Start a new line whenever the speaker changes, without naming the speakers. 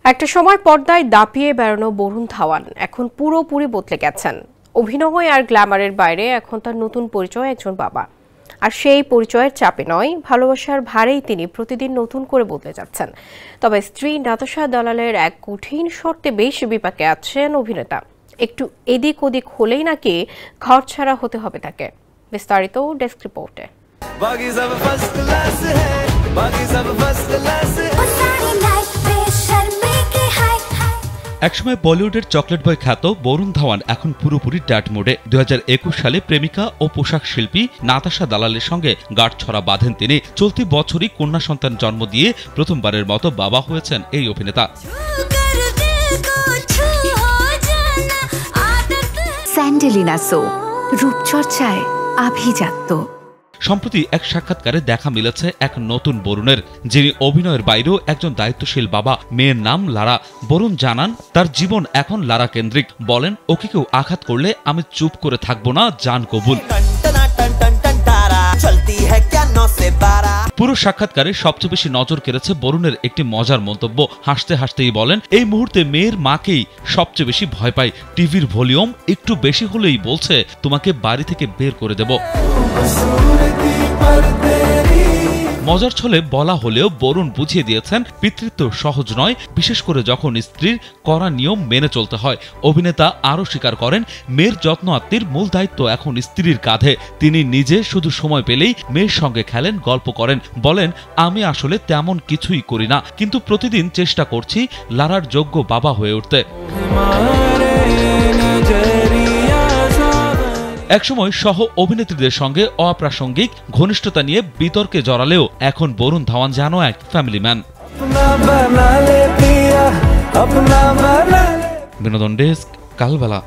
একটা সময় পর্দায় দাপিয়ে বেড়ানো বরুণ ধাওয়ান এখন পুরোপুরি বদলে গেছেন। অভিনয় আর গ্ল্যামারের বাইরে এখন তার নতুন পরিচয় একজন বাবা। আর সেই পরিচয়ের চাপে নয়, ভালোবাসার ভারেই তিনি প্রতিদিন নতুন করে বদলে যাচ্ছেন। তবে স্ত্রী নাতাশা দালালের এক কঠিন শর্তে বেশ বিপাকে আছেন অভিনেতা। একটু এদিক ওদিক হলেই নাকি ঘর ছাড়া হতে হবে তাকে। বিস্তারিত ডেস্ক রিপোর্টে।
একসময় বলিউডের চকলেট বয় খ্যাত বরুণ ধাওয়ান এখন পুরোপুরি ড্যাড মোডে। 2021 সালে প্রেমিকা ও পোশাক শিল্পী নাতাশা দালালের সঙ্গে গাঁটছড়া বাঁধেন তিনি। চলতি বছরই কন্যা সন্তান জন্ম দিয়ে প্রথমবারের মতো বাবা হয়েছেন এই অভিনেতা।
স্যান্ডেলিনা সো, রূপচর্চায় আভিজাত্য।
সম্প্রতি এক সাক্ষাৎকারে দেখা মিলেছে এক নতুন বরুণের, যিনি অভিনয়ের বাইরেও একজন দায়িত্বশীল বাবা। মেয়ের নাম লারা। বরুণ জানান তার জীবন এখন লারা কেন্দ্রিক। বলেন, ওকে কেউ আঘাত করলে আমি চুপ করে থাকবো না, জান কবুল। পুরো সাক্ষাৎকারে সবচেয়ে বেশি নজর কেড়েছে বরুণের একটি মজার মন্তব্য। হাসতে হাসতেই বলেন, এই মুহূর্তে মেয়ের মাকেই সবচেয়ে বেশি ভয় পাই। টিভির ভলিউম একটু বেশি হলেই বলছে তোমাকে বাড়ি থেকে বের করে দেব। মজার ছলে বলা হলেও বরুণ বুঝিয়ে দিয়েছেন পিতৃত্ব সহজ নয়, বিশেষ করে যখন স্ত্রীর কড়া নিয়ম মেনে চলতে হয়। অভিনেতা আরও স্বীকার করেন, মেয়ের যত্ন আত্মীর মূল দায়িত্ব এখন স্ত্রীর কাঁধে। তিনি নিজে শুধু সময় পেলেই মেয়ের সঙ্গে খেলেন, গল্প করেন। বলেন, আমি আসলে তেমন কিছুই করি না, কিন্তু প্রতিদিন চেষ্টা করছি লারার যোগ্য বাবা হয়ে উঠতে। একসময় সহ অভিনেত্রীদের সঙ্গে অপ্রাসঙ্গিক ঘনিষ্ঠতা নিয়ে বিতর্কে জড়ালেও এখন বরুণ ধাওয়ান যেন এক ফ্যামিলি ম্যান। বিনোদন ডেস্ক, কালবেলা।